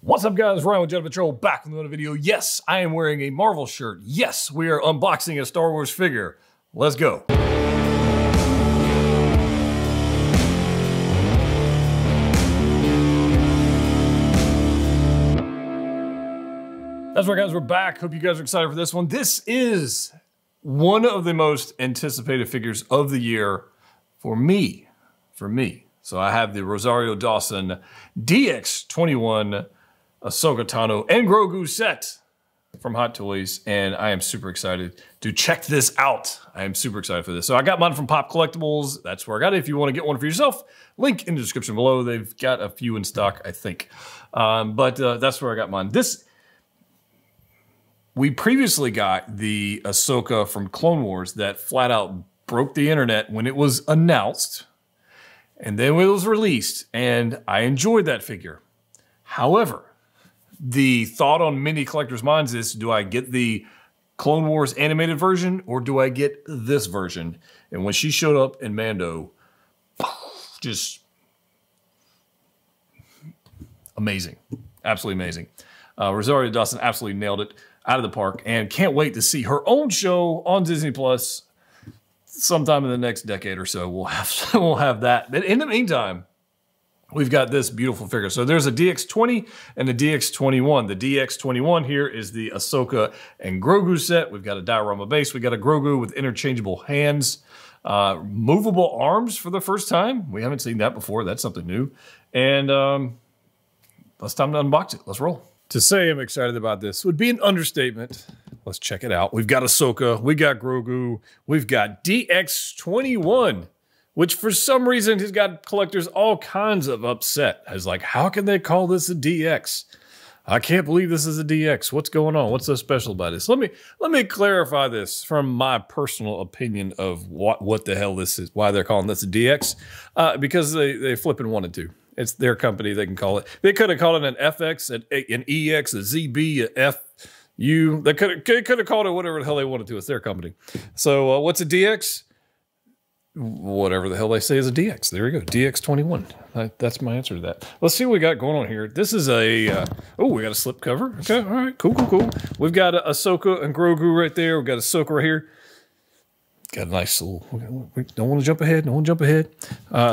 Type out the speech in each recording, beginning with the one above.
What's up, guys? Ryan with Jedha Patrol back with another video. Yes, I am wearing a Marvel shirt. Yes, we are unboxing a Star Wars figure. Let's go. That's right, guys. We're back. Hope you guys are excited for this one. This is one of the most anticipated figures of the year for me. So I have the Rosario Dawson DX21 Ahsoka Tano and Grogu set from Hot Toys, and I am super excited to check this out. I am super excited for this. So I got mine from Pop Collectibles. That's where I got it. If you want to get one for yourself, link in the description below. They've got a few in stock, I think. But that's where I got mine. We previously got the Ahsoka from Clone Wars that flat out broke the internet when it was announced, and then it was released, and I enjoyed that figure. However, the thought on many collectors' minds is, do I get the Clone Wars animated version or do I get this version? And when she showed up in Mando, just amazing. Absolutely amazing. Rosario Dawson absolutely nailed it out of the park, and can't wait to see her own show on Disney Plus sometime in the next decade or so. We'll have that. But in the meantime, we've got this beautiful figure. So there's a DX20 and a DX21. The DX21 here is the Ahsoka and Grogu set. We've got a diorama base. We got a Grogu with interchangeable hands, movable arms for the first time. We haven't seen that before. That's something new. And it's time to unbox it. Let's roll. To say I'm excited about this would be an understatement. Let's check it out. We've got Ahsoka, we got Grogu, we've got DX21, which for some reason has got collectors all kinds of upset. I was like, how can they call this a DX? I can't believe this is a DX. What's going on? What's so special about this? Let me clarify this from my personal opinion of what the hell this is, why they're calling this a DX. Because they flipping wanted to. It's their company. They can call it. They could have called it an FX, an EX, a ZB, a FU. They could have called it whatever the hell they wanted to. It's their company. So what's a DX? Whatever the hell they say is a DX. There you go. DX21. That's my answer to that. Let's see what we got going on here. This is a, we got a slip cover. Okay, all right, cool. We've got Ahsoka and Grogu right there. We've got Ahsoka right here. Got a nice little, we don't want to jump ahead.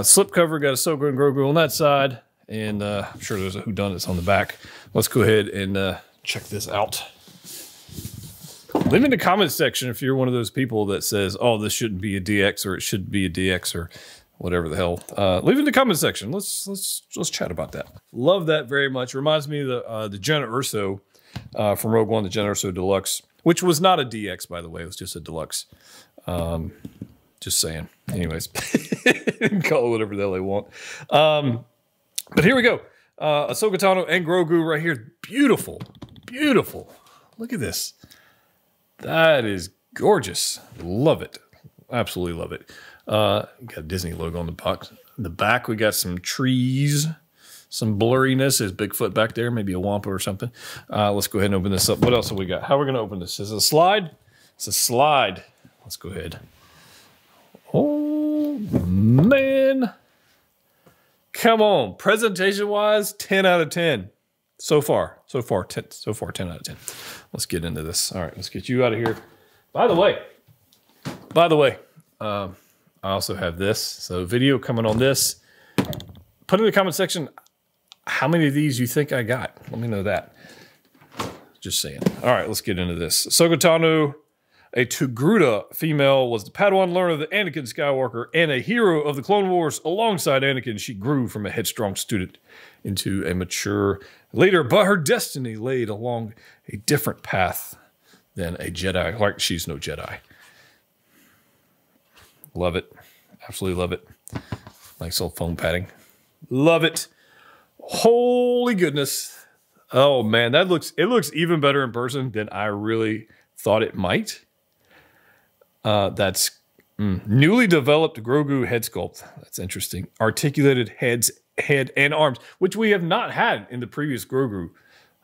Slip cover, got Ahsoka and Grogu on that side. And I'm sure there's a whodunits on the back. Let's go ahead and check this out. Leave in the comments section if you're one of those people that says, oh, this shouldn't be a DX or it should be a DX or whatever the hell. Leave in the comment section. Let's chat about that. Love that very much. Reminds me of the Jedha Urso from Rogue One, the Jedha Urso Deluxe, which was not a DX, by the way. It was just a Deluxe. Just saying. Anyways, call it whatever the hell they want. But here we go. Ahsoka Tano and Grogu right here. Beautiful. Look at this. That is gorgeous. Love it. Absolutely love it. Got a Disney logo on the box. In the back, we got some trees, some blurriness. There's Bigfoot back there, maybe a Wampa or something. Let's go ahead and open this up. What else have we got? How are we going to open this? Is it a slide? It's a slide. Let's go ahead. Oh, man. Come on. Presentation-wise, 10 out of 10. So far, 10 out of 10. Let's get into this. All right, let's get you out of here. By the way, I also have this. So video coming on this. Put in the comment section how many of these you think I got. Let me know that. Just saying. All right, let's get into this. Ahsoka Tano, a Togruta female, was the Padawan learner of the Anakin Skywalker and a hero of the Clone Wars. Alongside Anakin, she grew from a headstrong student into a mature leader, but her destiny laid along a different path than a Jedi. Like, she's no Jedi. Love it. Absolutely love it. Nice little foam padding. Love it. Holy goodness. Oh, man, it looks even better in person than I really thought it might. That's newly developed Grogu head sculpt. That's interesting. Articulated head and arms, which we have not had in the previous Grogu.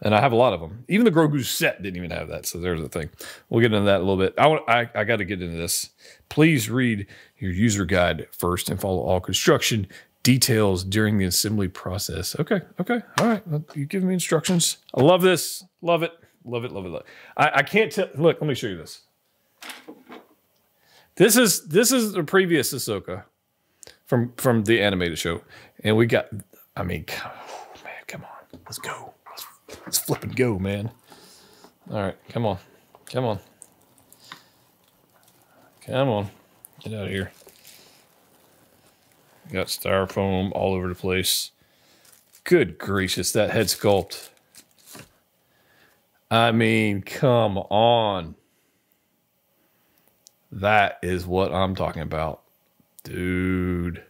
And I have a lot of them. Even the Grogu set didn't even have that. So there's the thing. We'll get into that a little bit. I got to get into this. Please read your user guide first and follow all construction details during the assembly process. Okay. All right. Well, you give me instructions. I love this. Love it. Love it. I can't tell. Look, let me show you this. This is the previous Ahsoka from the animated show. And we got, I mean, man, come on. Let's go. Let's flip and go, man. All right. Come on. Get out of here. Got styrofoam all over the place. Good gracious, that head sculpt. I mean, come on. That is what I'm talking about. Dude.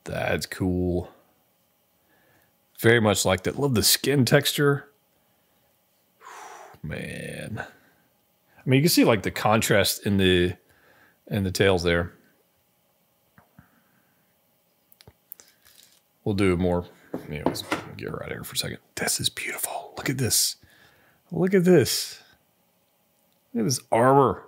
That's cool. Very much like that. Love the skin texture. Man. I mean, you can see like the contrast in the tails there. We'll do more. Anyways, get her out of here for a second. This is beautiful. Look at this. Look at this. Look at this armor.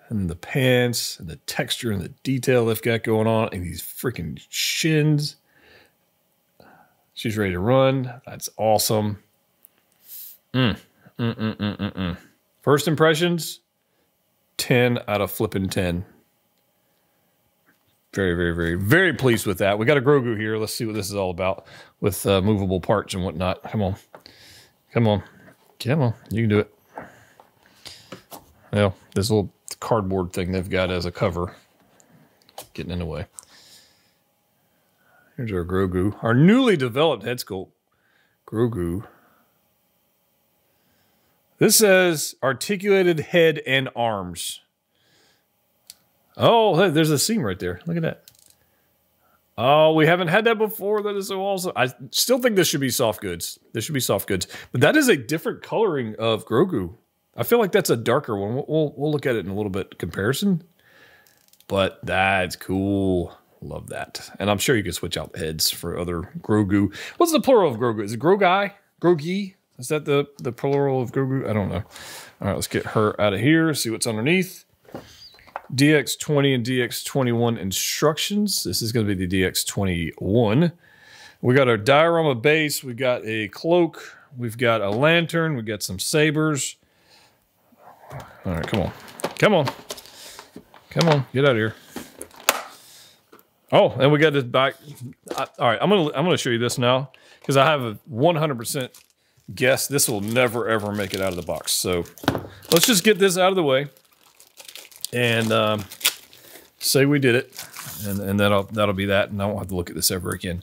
And the pants and the texture and the detail they've got going on. And these freaking shins. She's ready to run. That's awesome. First impressions, 10 out of flipping 10. Very pleased with that. We got a Grogu here. Let's see what this is all about with movable parts and whatnot. Come on. You can do it. Well, this little cardboard thing they've got as a cover getting in the way. Here's our Grogu. Our newly developed head sculpt. Grogu. This says articulated head and arms. Oh, there's a seam right there. Look at that. Oh, we haven't had that before. That is so awesome. I still think this should be soft goods. But that is a different coloring of Grogu. I feel like that's a darker one. We'll look at it in a little bit comparison. But that's cool. Love that. And I'm sure you can switch out heads for other Grogu. What's the plural of Grogu? Is it Grogi? Grogi? Is that the plural of Grogu? I don't know. All right, let's get her out of here. See what's underneath. DX20 and DX21 instructions. This is going to be the DX21. We got our diorama base. We got a cloak. We've got a lantern. We got some sabers. All right, come on. Get out of here. Oh, and we got this back. All right, I'm gonna show you this now because I have a 100% guess this will never ever make it out of the box. So let's just get this out of the way. And say we did it, and that'll be that, and I won't have to look at this ever again.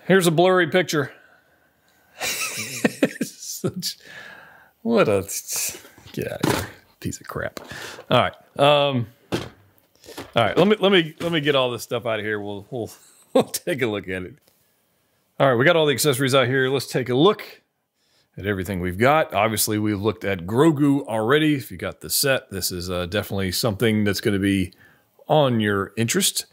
Here's a blurry picture. What a get out of here, piece of crap. All right, Let me get all this stuff out of here. We'll take a look at it. All right, we got all the accessories out here. Let's take a look at everything we've got. Obviously, we've looked at Grogu already. If you got the set, this is definitely something that's going to be on your interest.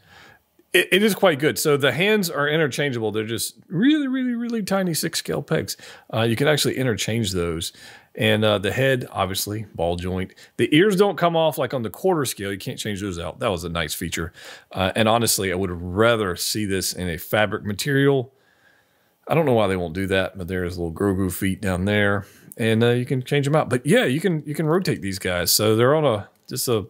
It is quite good. So the hands are interchangeable. They're just really tiny 6-scale pegs. You can actually interchange those. And the head, obviously, ball joint. The ears don't come off like on the quarter scale. You can't change those out. That was a nice feature. And honestly, I would rather see this in a fabric material. I don't know why they won't do that, but there's little Grogu feet down there, and you can change them out. But yeah, you can rotate these guys, so they're on just a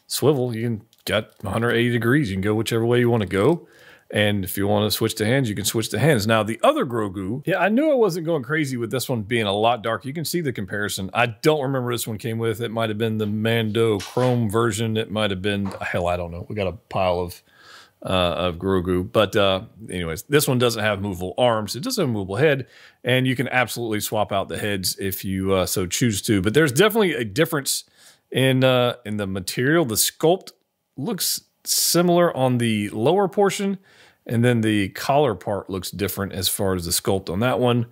swivel. You can got 180 degrees. You can go whichever way you want to go, and if you want to switch the hands, you can switch the hands. Now the other Grogu, yeah, I knew I wasn't going crazy with this one being a lot darker. You can see the comparison. I don't remember this one came with. It might have been the Mando Chrome version. It might have been hell, I don't know. We got a pile of Grogu. But anyways, this one doesn't have movable arms. It does have a movable head, and you can absolutely swap out the heads if you so choose to. But there's definitely a difference in the material. The sculpt looks similar on the lower portion, and then the collar part looks different as far as the sculpt on that one.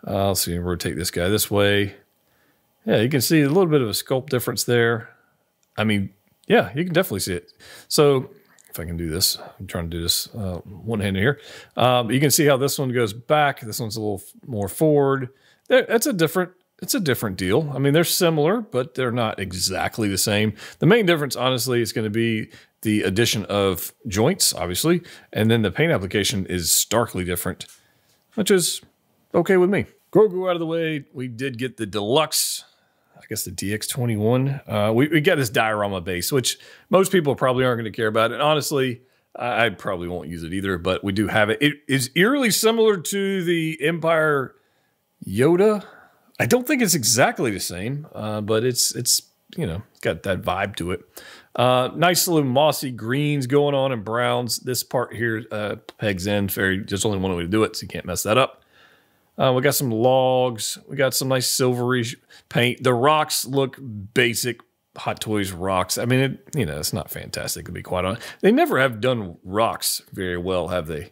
Let's see, rotate this guy this way. Yeah, you can see a little bit of a sculpt difference there. I mean, yeah, you can definitely see it. So if I can do this, I'm trying to do this one-handed here. You can see how this one goes back. This one's a little more forward. That's a different it's a different deal. I mean, they're similar, but they're not exactly the same. The main difference, honestly, is going to be the addition of joints, obviously, and then the paint application is starkly different, which is okay with me. Grogu out of the way, we did get the deluxe, I guess the DX21. We got this diorama base, which most people probably aren't going to care about. And honestly, I probably won't use it either, but we do have it. It is eerily similar to the Empire Yoda. I don't think it's exactly the same, but it's you know, got that vibe to it. Nice little mossy greens going on and browns. This part here pegs in. Just only one way to do it, so you can't mess that up. We got some logs. We got some nice silvery paint. The rocks look basic Hot Toys rocks. I mean, it's not fantastic, to be quite honest. They never have done rocks very well, have they?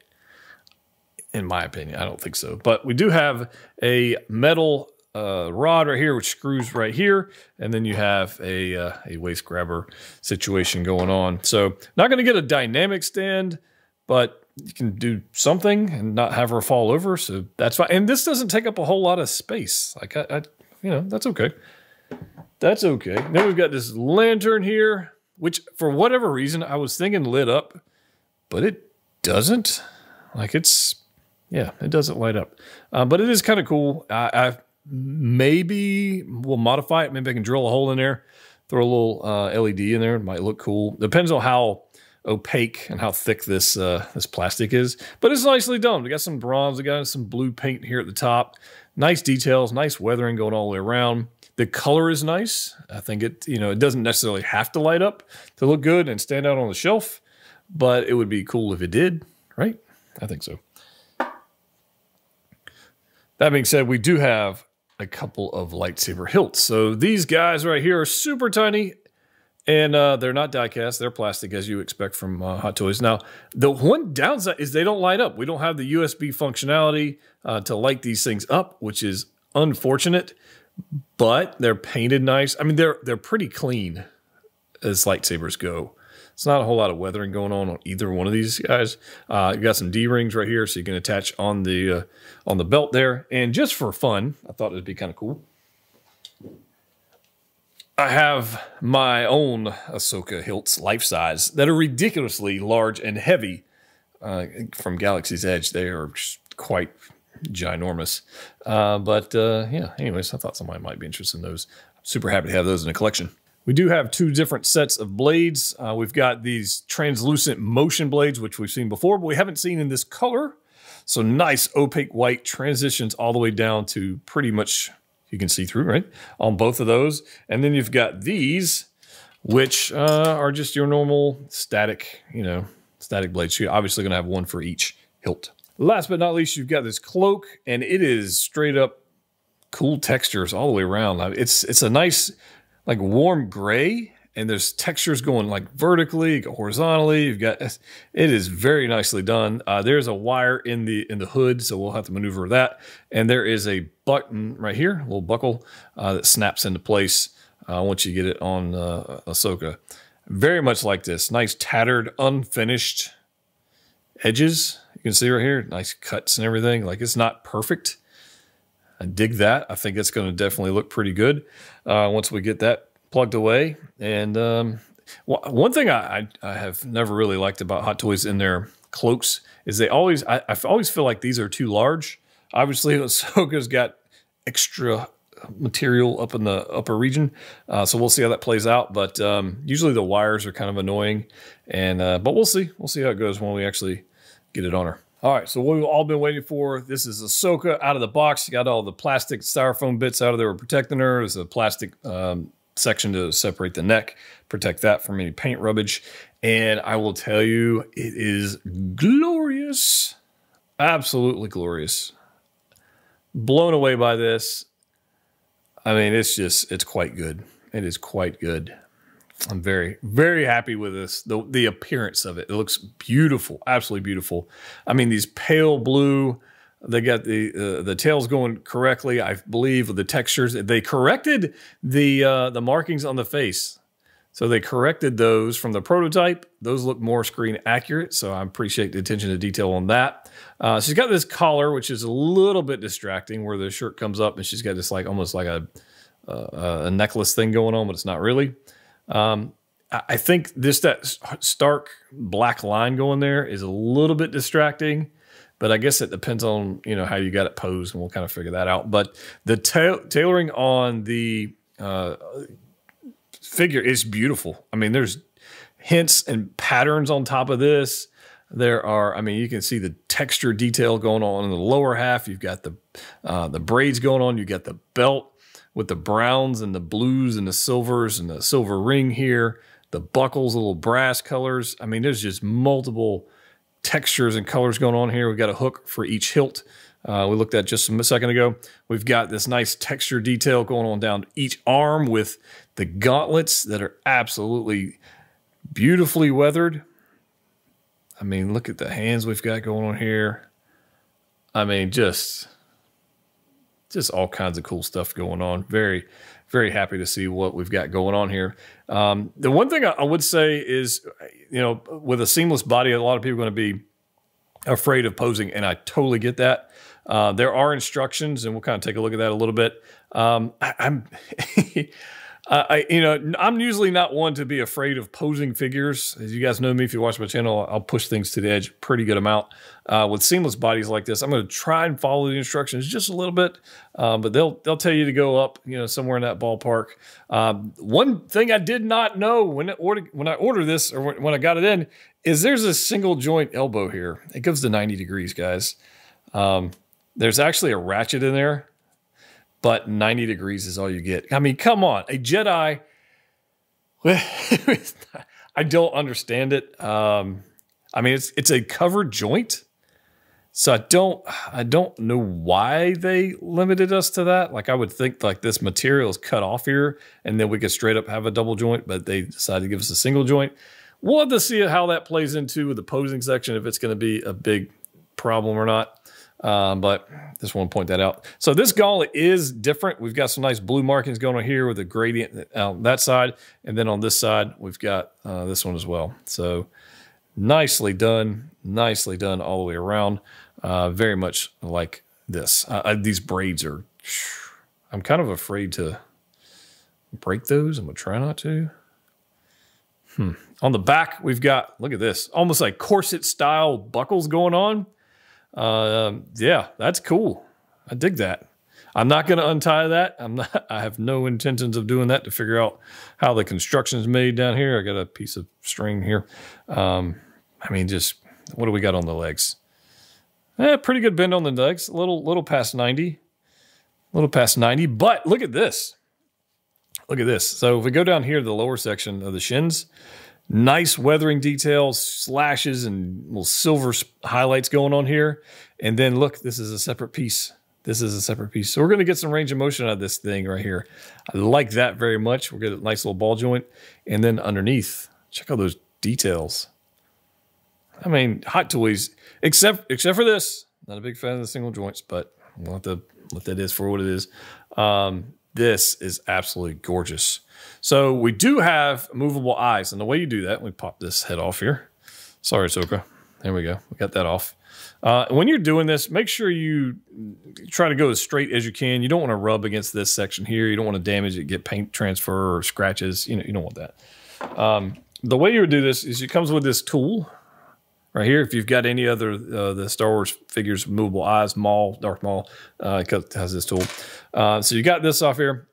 In my opinion, I don't think so. But we do have a metal rod right here, which screws right here, and then you have a waist grabber situation going on. So not going to get a dynamic stand, but you can do something and not have her fall over. So that's fine. And this doesn't take up a whole lot of space. Like that's okay. That's okay. Then we've got this lantern here, which for whatever reason I was thinking lit up, but it doesn't. Like it doesn't light up. But it is kind of cool. I maybe will modify it. Maybe I can drill a hole in there, throw a little LED in there. It might look cool. Depends on how opaque and how thick this plastic is. But it's nicely done. We got some bronze. We got some blue paint here at the top. Nice details. Nice weathering going all the way around. The color is nice. I think it doesn't necessarily have to light up to look good and stand out on the shelf, but it would be cool if it did, right? I think so. That being said, we do have a couple of lightsaber hilts. So these guys right here are super tiny, and they're not die-cast. They're plastic, as you expect from Hot Toys. Now, the one downside is they don't light up. We don't have the USB functionality to light these things up, which is unfortunate. But they're painted nice. I mean, they're pretty clean as lightsabers go. It's not a whole lot of weathering going on either one of these guys. You got some D-rings right here, so you can attach on the belt there. And just for fun, I thought it'd be kind of cool. I have my own Ahsoka hilts, life size, that are ridiculously large and heavy. From Galaxy's Edge, they are just quite ginormous. Yeah, anyways, I thought somebody might be interested in those. I'm super happy to have those in the collection. We do have two different sets of blades. We've got these translucent motion blades, which we've seen before, but we haven't seen in this color. So nice opaque white transitions all the way down to pretty much, you can see through, right? On both of those. And then you've got these, which are just your normal static, static blades. So you're obviously gonna have one for each hilt. Last but not least, you've got this cloak, and it is straight up cool textures all the way around. It's a nice, like warm gray, and there's textures going like vertically, horizontally. You've got it is very nicely done. There's a wire in the hood, so we'll have to maneuver that. And there is a button right here, a little buckle that snaps into place once you get it on Ahsoka. Very much like this, nice tattered, unfinished edges. You can see right here, nice cuts and everything. Like it's not perfect. I dig that. I think it's going to definitely look pretty good once we get that plugged away. And one thing I have never really liked about Hot Toys in their cloaks is I always feel like these are too large. Obviously, Ahsoka's got extra material up in the upper region, so we'll see how that plays out. But usually the wires are kind of annoying, and but we'll see. We'll see how it goes when we actually get it on her. All right, so what we've all been waiting for, this is Ahsoka out of the box. You got all the plastic styrofoam bits out of there protecting her. There's a plastic section to separate the neck, protect that from any paint rubbage. And I will tell you, it is glorious. Absolutely glorious. Blown away by this. I mean, it's quite good. It is quite good. I'm very, very happy with this. The appearance of it. It looks beautiful, absolutely beautiful. I mean, these pale blue, they got the tails going correctly, I believe, with the textures. They corrected the markings on the face. So they corrected those from the prototype. Those look more screen accurate, so I appreciate the attention to detail on that. She's got this collar, which is a little bit distracting, where the shirt comes up and she's got this like almost like a necklace thing going on, but it's not really. I think that stark black line going there is a little bit distracting, but I guess it depends on how you got it posed, and we'll kind of figure that out. But the tailoring on the figure is beautiful. I mean, there's hints and patterns on top of this. There are, I mean, you can see the texture detail going on in the lower half. You've got the braids going on. You got the belt with the browns and the blues and the silvers and the silver ring here. The buckles, the little brass colors. I mean, there's just multiple textures and colors going on here. We've got a hook for each hilt. We looked at just a second ago. We've got this nice texture detail going on down each arm with the gauntlets that are absolutely beautifully weathered. I mean, look at the hands we've got going on here. I mean, just all kinds of cool stuff going on. Very, very happy to see what we've got going on here. The one thing I would say is, with a seamless body, a lot of people are going to be afraid of posing, and I totally get that. There are instructions, and we'll kind of take a look at that a little bit. I'm usually not one to be afraid of posing figures. As you guys know me, if you watch my channel, I'll push things to the edge a pretty good amount. With seamless bodies like this, I'm going to try and follow the instructions just a little bit, but they'll tell you to go up, somewhere in that ballpark. One thing I did not know when I ordered this, or when I got it in, is there's a single joint elbow here. It goes to 90 degrees, guys. There's actually a ratchet in there, but 90 degrees is all you get. I mean, come on, a Jedi. I don't understand it. I mean, it's a covered joint, so I don't know why they limited us to that. Like, I would think like this material is cut off here, and then we could straight up have a double joint, but they decided to give us a single joint. We'll have to see how that plays into the posing section, if it's going to be a big problem or not. But just want to point that out. So this gauntlet is different. We've got some nice blue markings going on here with a gradient on that side. And then on this side, we've got this one as well. So nicely done all the way around. Very much like this. These braids are, I'm kind of afraid to break those. I'm going to try not to. On the back, we've got, look at this, almost like corset style buckles going on. Yeah, that's cool. I dig that. I'm not going to untie that. I have no intentions of doing that to figure out how the construction is made down here. I got a piece of string here. I mean, just what do we got on the legs? Pretty good bend on the legs. A little past 90. But look at this. Look at this. So if we go down here to the lower section of the shins, nice weathering details, slashes, and little silver highlights going on here. And then look, this is a separate piece. So we're going to get some range of motion out of this thing right here. I like that very much. We'll get a nice little ball joint. And then underneath, check out those details. I mean, Hot Toys, except for this. Not a big fan of the single joints, but we'll have to let that is for what it is. This is absolutely gorgeous. So we do have movable eyes, and the way you do that, we pop this head off here. Sorry, Ahsoka. There we go. We got that off. When you're doing this, make sure you try to go as straight as you can. You don't want to rub against this section here. You don't want to damage it, get paint transfer or scratches. You don't want that. The way you would do this is it comes with this tool right here. If you've got any other the Star Wars figures, movable eyes, Darth Maul, it has this tool. So you got this off here.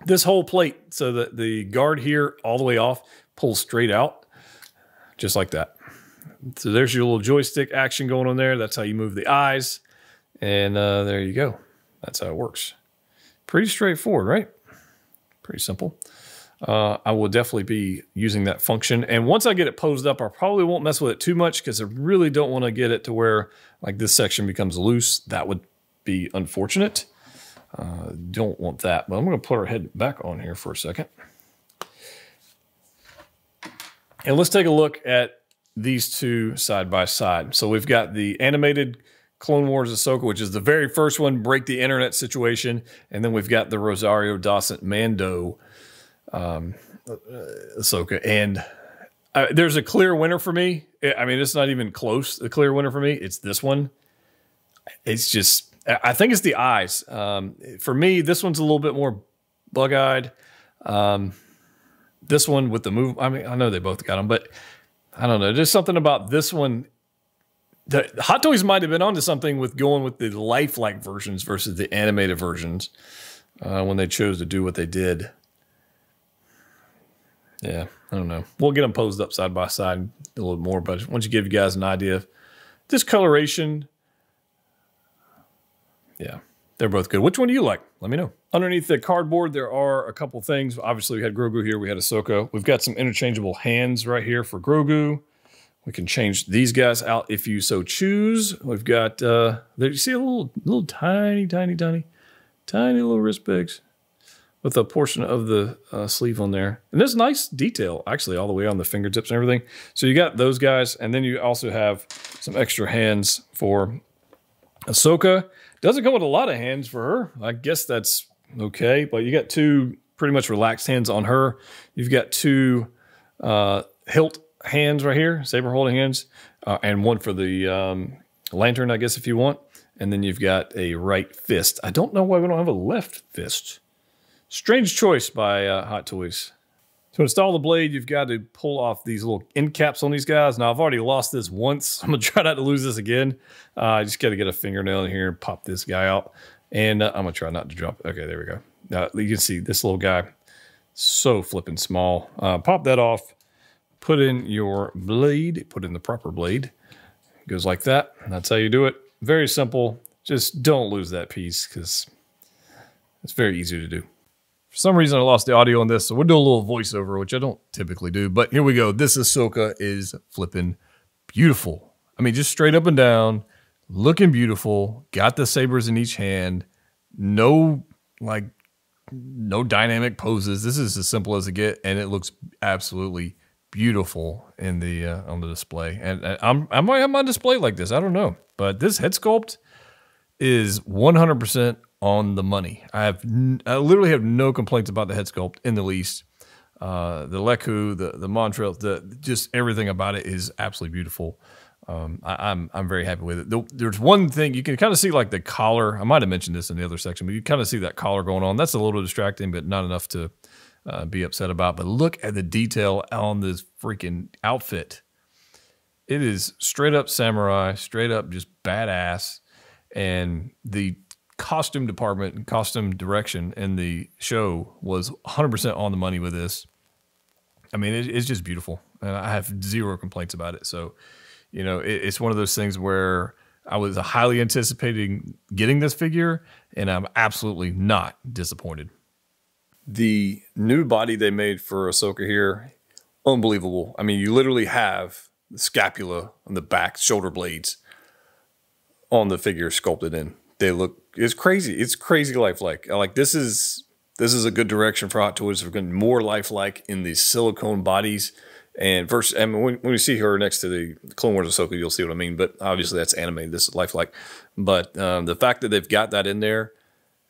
This whole plate, so that the guard here all the way off pulls straight out, just like that. So there's your little joystick action going on there. That's how you move the eyes. And there you go. That's how it works. Pretty straightforward, right? Pretty simple. I will definitely be using that function. And once I get it posed up, I probably won't mess with it too much because I really don't want to get it to where like this section becomes loose. That would be unfortunate. Don't want that, but I'm going to put our head back on here for a second. And let's take a look at these two side by side. So we've got the animated Clone Wars Ahsoka, which is the very first one, break the internet situation. And then we've got the Rosario Dawson Mando Ahsoka. And there's a clear winner for me. I mean, it's not even close. The clear winner for me, it's this one. It's just, I think it's the eyes. For me, this one's a little bit more bug-eyed. This one with the move, I mean, I know they both got them, but I don't know. There's something about this one. The Hot Toys might have been onto something with going with the lifelike versions versus the animated versions when they chose to do what they did. Yeah, I don't know. We'll get them posed up side by side a little more, but once you give you guys an idea of discoloration, yeah, they're both good. Which one do you like? Let me know. Underneath the cardboard, there are a couple things. Obviously, we had Grogu here. We had Ahsoka. We've got some interchangeable hands right here for Grogu. We can change these guys out if you so choose. We've got, there you see a little tiny little wrist bags with a portion of the sleeve on there. And there's nice detail, actually, all the way on the fingertips and everything. So you got those guys, and then you also have some extra hands for Ahsoka. Doesn't come with a lot of hands for her. I guess that's okay, but you got two pretty much relaxed hands on her. You've got two hilt hands right here, saber holding hands, and one for the lantern, I guess, if you want. And then you've got a right fist. I don't know why we don't have a left fist. Strange choice by Hot Toys. To install the blade, you've got to pull off these little end caps on these guys. Now, I've already lost this once. I'm going to try not to lose this again. I just got to get a fingernail in here and pop this guy out. And I'm going to try not to drop it. Okay, there we go. You can see this little guy, so flipping small. Pop that off. Put in your blade. Put in the proper blade. It goes like that. That's how you do it. Very simple. Just don't lose that piece because it's very easy to do. For some reason, I lost the audio on this, so we'll do a little voiceover, which I don't typically do. But here we go. This Ahsoka is flipping beautiful. I mean, just straight up and down, looking beautiful. Got the sabers in each hand. No dynamic poses. This is as simple as it gets, and it looks absolutely beautiful in the on the display. And I might have my display like this. I don't know, but this head sculpt is 100% on the money. I literally have no complaints about the head sculpt in the least. The Leku, the Montrell, just everything about it is absolutely beautiful. I'm very happy with it. There's one thing you can kind of see, like the collar. I might have mentioned this in the other section, but you kind of see that collar going on. That's a little distracting, but not enough to be upset about. But look at the detail on this freaking outfit. It is straight up samurai, straight up just badass. And the costume department and costume direction in the show was 100% on the money with this. I mean, it's just beautiful. And I have zero complaints about it. So, you know, it's one of those things where I was highly anticipating getting this figure, and I'm absolutely not disappointed. The new body they made for Ahsoka here, unbelievable. I mean, you literally have the scapula on the back, shoulder blades on the figure sculpted in. They look, it's crazy. It's crazy lifelike. Like this is a good direction for Hot Toys. We're getting more lifelike in these silicone bodies. And first, I mean, when you see her next to the Clone Wars Ahsoka, you'll see what I mean. But obviously, that's animated. This is lifelike. But the fact that they've got that in there,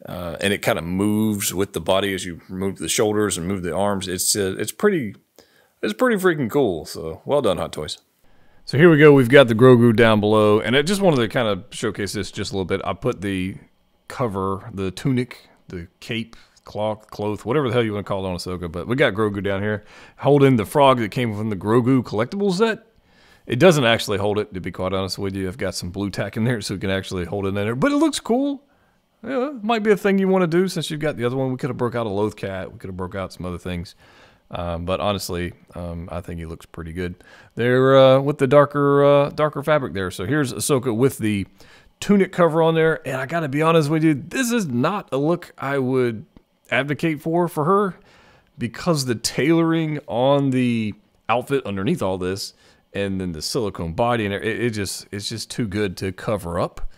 and it kind of moves with the body as you move the shoulders and move the arms, it's pretty freaking cool. So well done, Hot Toys. So here we go. We've got the Grogu down below, and I just wanted to kind of showcase this just a little bit. I put the cover, the tunic, the cape, cloth, whatever the hell you want to call it on Ahsoka, but we got Grogu down here holding the frog that came from the Grogu collectible set. It doesn't actually hold it, to be quite honest with you. I've got some blue tack in there so it can actually hold it in there, but it looks cool. Yeah, might be a thing you want to do since you've got the other one. We could have broke out a Loth Cat. We could have broke out some other things. But honestly, I think he looks pretty good. They're with the darker fabric there. So here's Ahsoka with the tunic cover on there. And I got to be honest with you, this is not a look I would advocate for her, because the tailoring on the outfit underneath all this and then the silicone body, and it's just too good to cover up.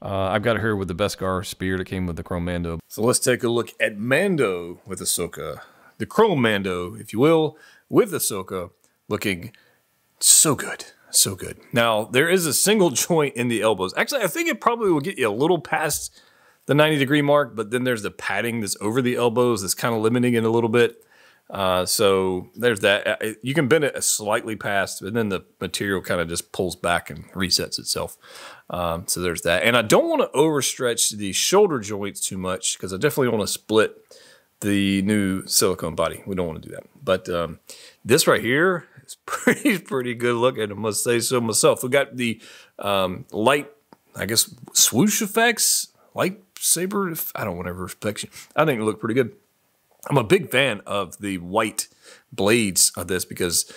I've got it here with the Beskar spear that came with the Chrome Mando. So let's take a look at Mando with Ahsoka. The Chrome Mando, if you will, with Ahsoka, looking so good. So good. Now, there is a single joint in the elbows. Actually, I think it probably will get you a little past the 90-degree mark, but then there's the padding that's over the elbows that's kind of limiting it a little bit. So there's that. You can bend it slightly past, and then the material kind of just pulls back and resets itself. So there's that. And I don't want to overstretch the shoulder joints too much because I definitely want to split the new silicone body. We don't want to do that. But this right here is pretty good looking, I must say so myself. We got the light, I guess, swoosh effects, lightsaber. I don't want to reflection. I think it looked pretty good. I'm a big fan of the white blades of this because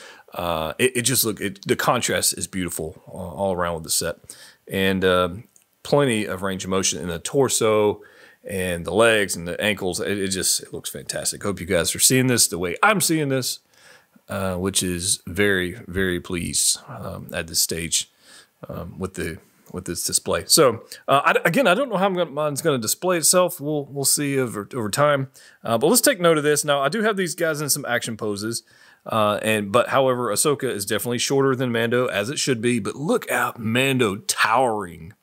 it just the contrast is beautiful all around with the set. And plenty of range of motion in the torso and the legs and the ankles. It looks fantastic. Hope you guys are seeing this the way I'm seeing this, which is very, very pleased at this stage with this display. So again, I don't know how mine's going to display itself. We'll see over time. But let's take note of this. Now, I do have these guys in some action poses. But however, Ahsoka is definitely shorter than Mando, as it should be. But look at Mando towering,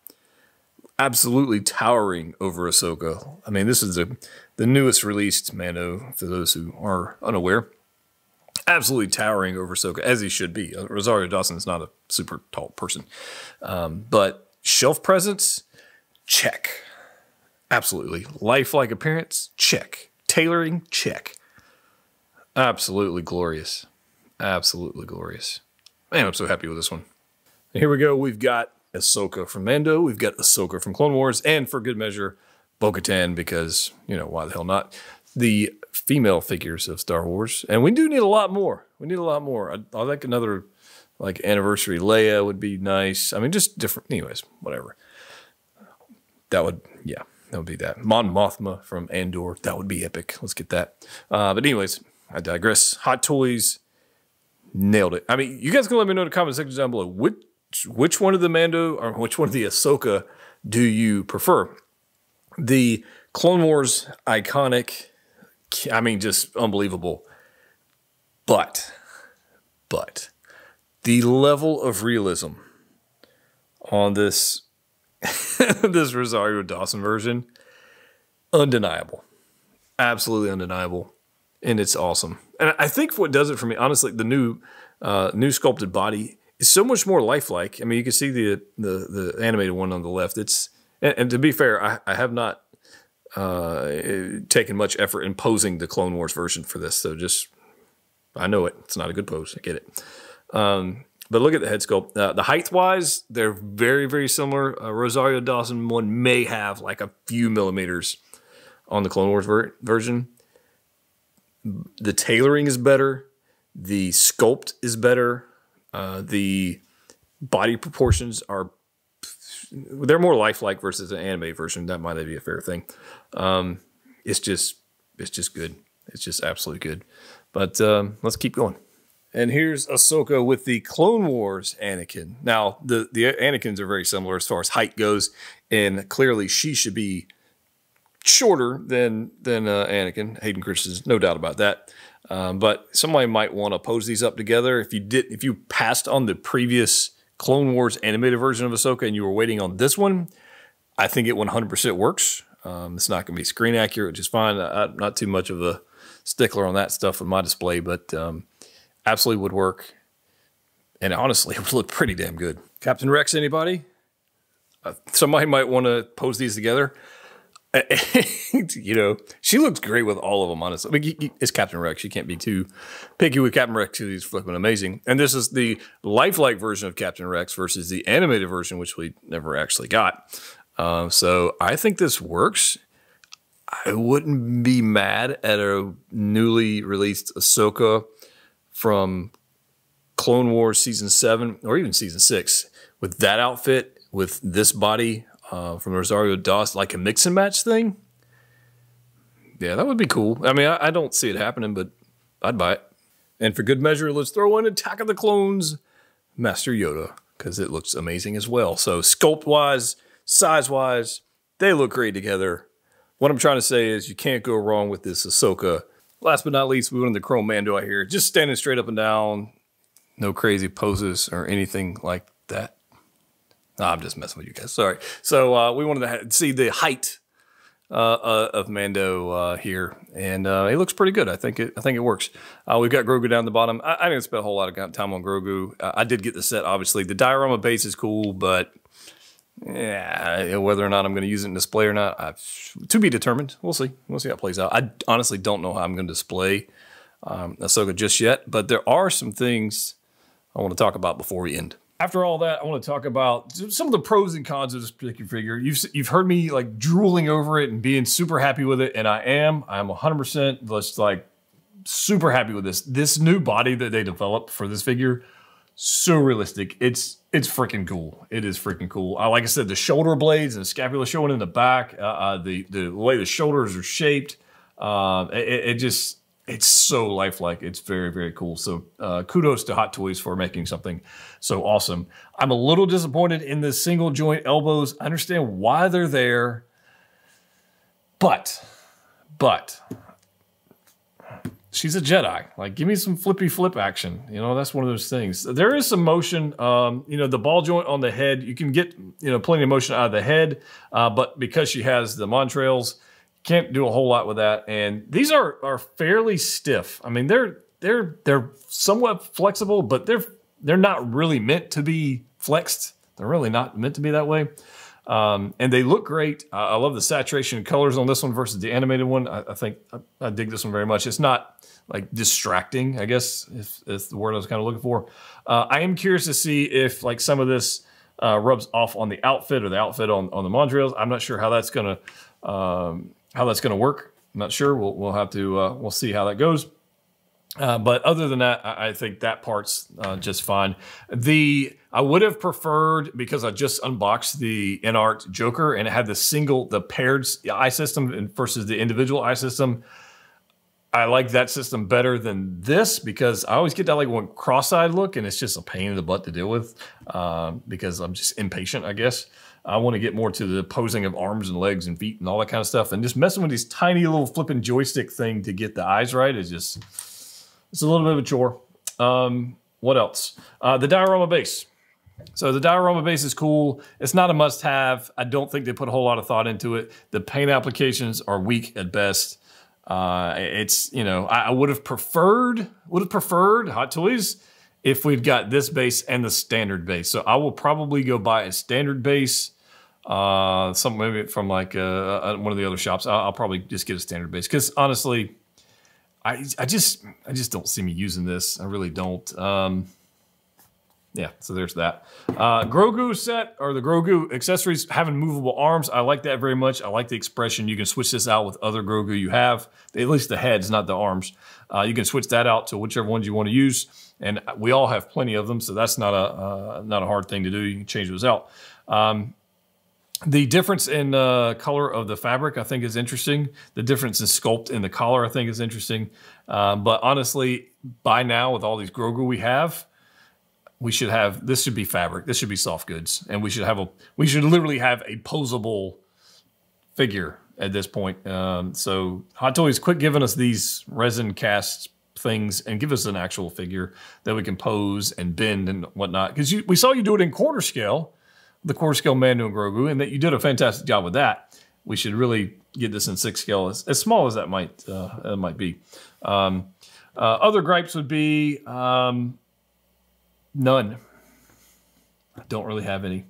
absolutely towering over Ahsoka. I mean, this is the newest released Mando, for those who are unaware. Absolutely towering over Ahsoka, as he should be. Rosario Dawson is not a super tall person. But shelf presence, check. Absolutely. Lifelike appearance, check. Tailoring, check. Absolutely glorious. Absolutely glorious. Man, I'm so happy with this one. And here we go. We've got Ahsoka from Mando. We've got Ahsoka from Clone Wars. And for good measure, Bo-Katan, because, you know, why the hell not? The female figures of Star Wars. And we do need a lot more. We need a lot more. I like another, like, anniversary Leia would be nice. I mean, just different. Anyways, whatever. That would be that. Mon Mothma from Andor. That would be epic. Let's get that. But anyways, I digress. Hot Toys, nailed it. I mean, you guys can let me know in the comment section down below which one of the Mando or which one of the Ahsoka do you prefer? The Clone Wars iconic, I mean, just unbelievable. But the level of realism on this this Rosario Dawson version, undeniable, absolutely undeniable. And it's awesome. And I think what does it for me, honestly, the new sculpted body is so much more lifelike. I mean, you can see the animated one on the left. And to be fair, I have not taken much effort in posing the Clone Wars version for this. So I know it. It's not a good pose. I get it. But look at the head sculpt. The height-wise, they're very, very similar. Rosario Dawson one may have like a few millimeters on the Clone Wars version. The tailoring is better. The sculpt is better. The body proportions they're more lifelike versus an anime version. That might be a fair thing. It's just good. It's just absolutely good. But let's keep going. And here's Ahsoka with the Clone Wars Anakin. Now, the Anakins are very similar as far as height goes, and clearly she should be shorter than Anakin. Hayden Christensen, no doubt about that. But somebody might want to pose these up together. If you passed on the previous Clone Wars animated version of Ahsoka and you were waiting on this one, I think it 100% works. It's not going to be screen accurate, which is fine. I'm not too much of a stickler on that stuff with my display, but absolutely would work. And honestly, it would look pretty damn good. Captain Rex, anybody? Somebody might want to pose these together. You know, she looks great with all of them, honestly. I mean, it's Captain Rex. You can't be too picky with Captain Rex. He's flipping amazing. And this is the lifelike version of Captain Rex versus the animated version, which we never actually got. So I think this works. I wouldn't be mad at a newly released Ahsoka from Clone Wars Season 7 or even Season 6 with that outfit, with this body, from Rosario Dawson, like a mix and match thing. Yeah, that would be cool. I mean, I don't see it happening, but I'd buy it. And for good measure, let's throw in Attack of the Clones Master Yoda, because it looks amazing as well. So sculpt-wise, size-wise, they look great together. What I'm trying to say is you can't go wrong with this Ahsoka. Last but not least, we went into the Chrome Mando out here. Just standing straight up and down. No crazy poses or anything like that. I'm just messing with you guys. Sorry. So we wanted to see the height of Mando here, and it looks pretty good. I think it works. We've got Grogu down the bottom. I didn't spend a whole lot of time on Grogu. I did get the set, obviously. The diorama base is cool, but yeah, whether or not I'm going to use it in display or not, to be determined. We'll see. We'll see how it plays out. I honestly don't know how I'm going to display Ahsoka just yet, but there are some things I want to talk about before we end. After all that, I want to talk about some of the pros and cons of this particular figure. You've heard me like drooling over it and being super happy with it, and I'm 100% just like super happy with this. This new body that they developed for this figure, so realistic. It's freaking cool. It is freaking cool. Like I said, the shoulder blades and the scapula showing in the back, the way the shoulders are shaped, it's so lifelike. It's very, very cool. So kudos to Hot Toys for making something so awesome. I'm a little disappointed in the single joint elbows. I understand why they're there, but she's a Jedi. Like, give me some flippy flip action. You know, that's one of those things. There is some motion. You know, the ball joint on the head, you can get, plenty of motion out of the head, but because she has the montrails, can't do a whole lot with that. And these are fairly stiff. I mean, they're somewhat flexible, but they're not really meant to be flexed. They're really not meant to be that way. And they look great. I love the saturation colors on this one versus the animated one. I think I dig this one very much. It's not like distracting, I guess, if the word I was kind of looking for. I am curious to see if like some of this rubs off on the outfit or the outfit on the montrails. I'm not sure how that's gonna work. I'm not sure. We'll have to we'll see how that goes. But other than that, I think that part's just fine. I would have preferred, because I just unboxed the InArt Joker and it had the paired eye system versus the individual eye system. I like that system better than this because I always get that like one cross-eyed look and it's just a pain in the butt to deal with because I'm just impatient, I guess. I want to get more to the posing of arms and legs and feet and all that kind of stuff. And just messing with these tiny little flipping joystick thing to get the eyes right is just, it's a little bit of a chore. What else? The diorama base. So the diorama base is cool. It's not a must-have. I don't think they put a whole lot of thought into it. The paint applications are weak at best. I would have preferred Hot Toys if we'd got this base and the standard base. So I will probably go buy a standard base, something maybe from like one of the other shops. I'll probably just get a standard base because honestly, I just don't see me using this. I really don't. Yeah, so there's that. Grogu set, or the Grogu accessories, having movable arms. I like that very much. I like the expression. You can switch this out with other Grogu you have. At least the heads, not the arms. You can switch that out to whichever ones you want to use. And we all have plenty of them, so that's not a hard thing to do. You can change those out. The difference in color of the fabric, I think, is interesting. The difference in sculpt in the collar, I think, is interesting. But honestly, by now, with all these Grogu we have, this should be fabric. This should be soft goods. And we should literally have a posable figure at this point. So Hot Toys, quit giving us these resin cast things and give us an actual figure that we can pose and bend and whatnot. Because we saw you do it in quarter scale, the quarter scale Mando and Grogu, and that you did a fantastic job with that. We should really get this in 6 scale, as small as that might be. Other gripes would be none. I don't really have any.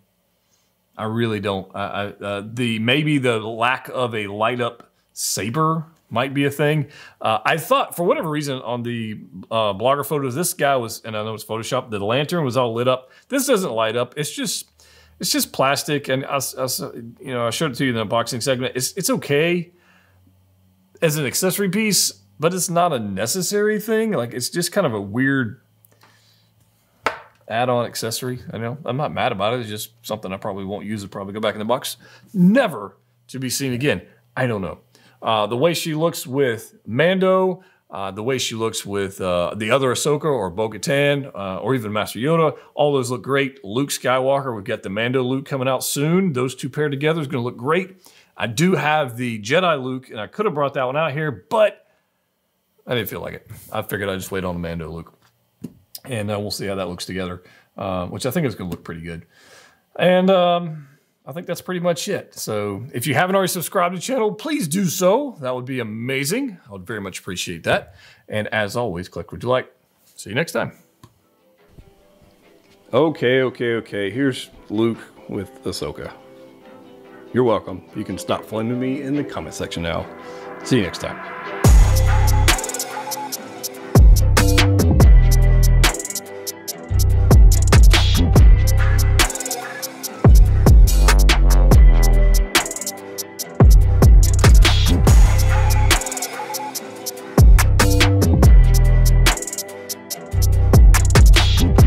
I really don't. Maybe the lack of a light up saber might be a thing. I thought for whatever reason on the blogger photos, this guy was, and I know it's Photoshop, the lantern was all lit up. This doesn't light up. It's just plastic. And I showed it to you in the unboxing segment. It's okay as an accessory piece, but it's not a necessary thing. Like, it's just kind of a weird add-on accessory. I know I'm not mad about it. It's just something I probably won't use. It'll probably go back in the box, never to be seen again. I don't know. The way she looks with Mando, the way she looks with the other Ahsoka or Bo-Katan, or even Master Yoda, all those look great. Luke Skywalker, we've got the Mando Luke coming out soon. Those two paired together is going to look great. I do have the Jedi Luke, and I could have brought that one out here, but I didn't feel like it. I figured I'd just wait on the Mando Luke. And we'll see how that looks together, which I think is going to look pretty good. And I think that's pretty much it. So if you haven't already subscribed to the channel, please do so. That would be amazing. I would very much appreciate that. And as always, click what you like. See you next time. Okay. Here's Luke with Ahsoka. You're welcome. You can stop flaming me in the comment section now. See you next time.